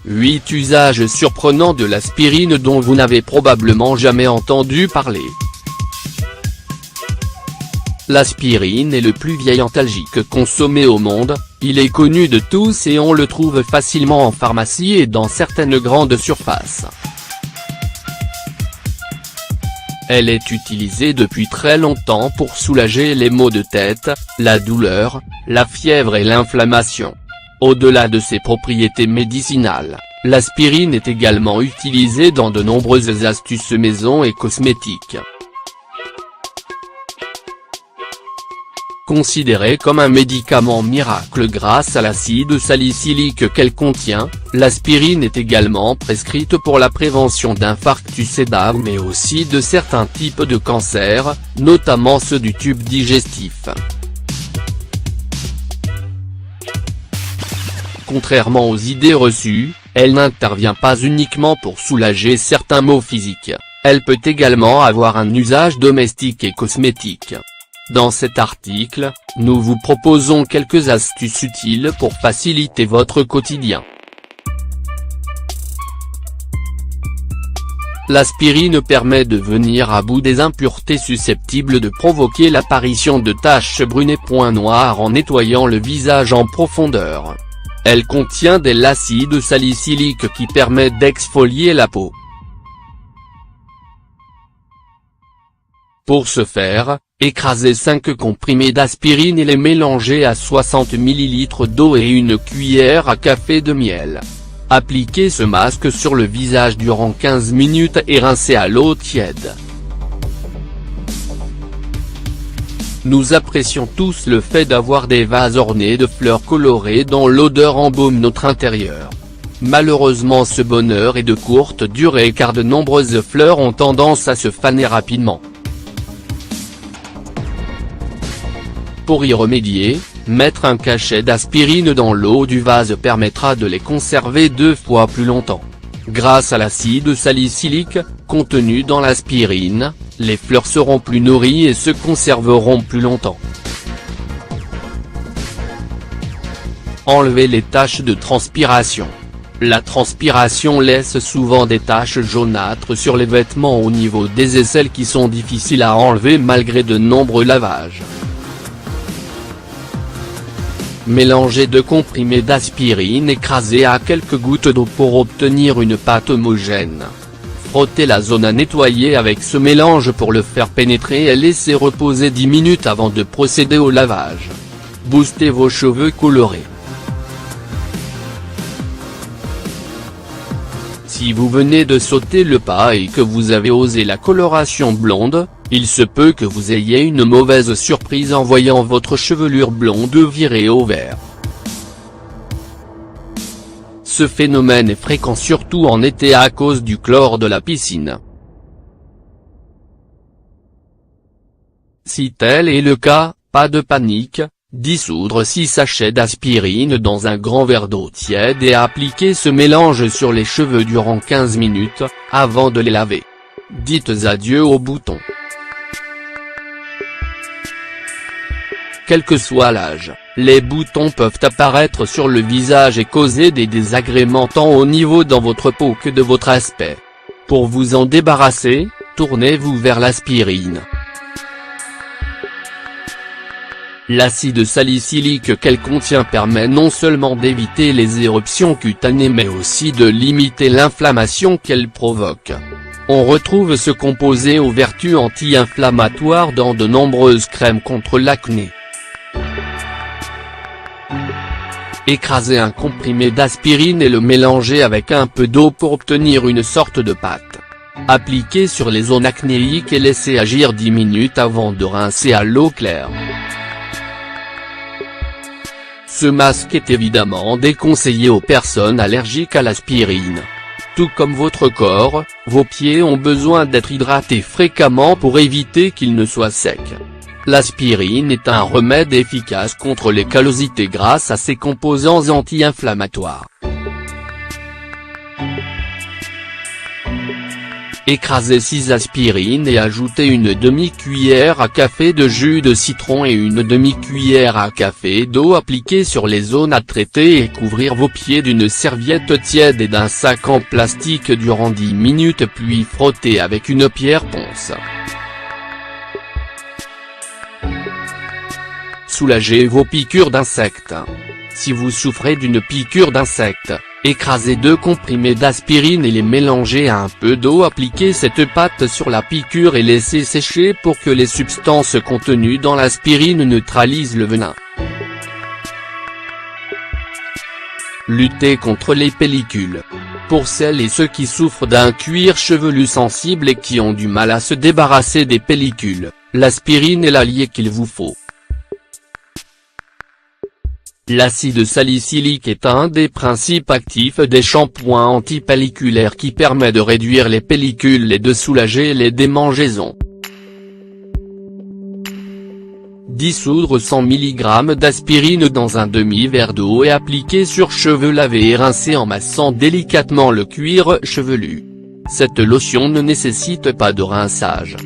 8 usages surprenants de l'aspirine dont vous n'avez probablement jamais entendu parler. L'aspirine est le plus vieil antalgique consommé au monde, il est connu de tous et on le trouve facilement en pharmacie et dans certaines grandes surfaces. Elle est utilisée depuis très longtemps pour soulager les maux de tête, la douleur, la fièvre et l'inflammation. Au-delà de ses propriétés médicinales, l'aspirine est également utilisée dans de nombreuses astuces maison et cosmétiques. Considérée comme un médicament miracle grâce à l'acide salicylique qu'elle contient, l'aspirine est également prescrite pour la prévention d'infarctus et d'asthme mais aussi de certains types de cancers, notamment ceux du tube digestif. Contrairement aux idées reçues, elle n'intervient pas uniquement pour soulager certains maux physiques, elle peut également avoir un usage domestique et cosmétique. Dans cet article, nous vous proposons quelques astuces utiles pour faciliter votre quotidien. L'aspirine permet de venir à bout des impuretés susceptibles de provoquer l'apparition de taches brunes et points noirs en nettoyant le visage en profondeur. Elle contient de l'acide salicylique qui permet d'exfolier la peau. Pour ce faire, écrasez 5 comprimés d'aspirine et les mélangez à 60 ml d'eau et une cuillère à café de miel. Appliquez ce masque sur le visage durant 15 minutes et rincez à l'eau tiède. Nous apprécions tous le fait d'avoir des vases ornés de fleurs colorées dont l'odeur embaume notre intérieur. Malheureusement ce bonheur est de courte durée car de nombreuses fleurs ont tendance à se faner rapidement. Pour y remédier, mettre un cachet d'aspirine dans l'eau du vase permettra de les conserver 2 fois plus longtemps. Grâce à l'acide salicylique, contenu dans l'aspirine, les fleurs seront plus nourries et se conserveront plus longtemps. Enlevez les taches de transpiration. La transpiration laisse souvent des taches jaunâtres sur les vêtements au niveau des aisselles qui sont difficiles à enlever malgré de nombreux lavages. Mélangez 2 comprimés d'aspirine écrasés à quelques gouttes d'eau pour obtenir une pâte homogène. Frottez la zone à nettoyer avec ce mélange pour le faire pénétrer et laissez reposer 10 minutes avant de procéder au lavage. Boostez vos cheveux colorés. Si vous venez de sauter le pas et que vous avez osé la coloration blonde, il se peut que vous ayez une mauvaise surprise en voyant votre chevelure blonde virer au vert. Ce phénomène est fréquent surtout en été à cause du chlore de la piscine. Si tel est le cas, pas de panique, dissoudre 6 sachets d'aspirine dans un grand verre d'eau tiède et appliquer ce mélange sur les cheveux durant 15 minutes, avant de les laver. Dites adieu aux boutons. Quel que soit l'âge, les boutons peuvent apparaître sur le visage et causer des désagréments tant au niveau dans votre peau que de votre aspect. Pour vous en débarrasser, tournez-vous vers l'aspirine. L'acide salicylique qu'elle contient permet non seulement d'éviter les éruptions cutanées mais aussi de limiter l'inflammation qu'elle provoque. On retrouve ce composé aux vertus anti-inflammatoires dans de nombreuses crèmes contre l'acné. Écrasez un comprimé d'aspirine et le mélangez avec un peu d'eau pour obtenir une sorte de pâte. Appliquez sur les zones acnéiques et laissez agir 10 minutes avant de rincer à l'eau claire. Ce masque est évidemment déconseillé aux personnes allergiques à l'aspirine. Tout comme votre corps, vos pieds ont besoin d'être hydratés fréquemment pour éviter qu'ils ne soient secs. L'aspirine est un remède efficace contre les callosités grâce à ses composants anti-inflammatoires. Écrasez 6 aspirines et ajoutez une demi-cuillère à café de jus de citron et une demi-cuillère à café d'eau appliquée sur les zones à traiter et couvrir vos pieds d'une serviette tiède et d'un sac en plastique durant 10 minutes puis frotter avec une pierre ponce. Soulagez vos piqûres d'insectes. Si vous souffrez d'une piqûre d'insectes, écrasez 2 comprimés d'aspirine et les mélangez à un peu d'eau. Appliquez cette pâte sur la piqûre et laissez sécher pour que les substances contenues dans l'aspirine neutralisent le venin. Lutter contre les pellicules. Pour celles et ceux qui souffrent d'un cuir chevelu sensible et qui ont du mal à se débarrasser des pellicules, l'aspirine est l'allié qu'il vous faut. L'acide salicylique est un des principes actifs des shampoings antipelliculaires qui permet de réduire les pellicules et de soulager les démangeaisons. Dissoudre 100 mg d'aspirine dans un demi-verre d'eau et appliquer sur cheveux lavés et rincés en massant délicatement le cuir chevelu. Cette lotion ne nécessite pas de rinçage.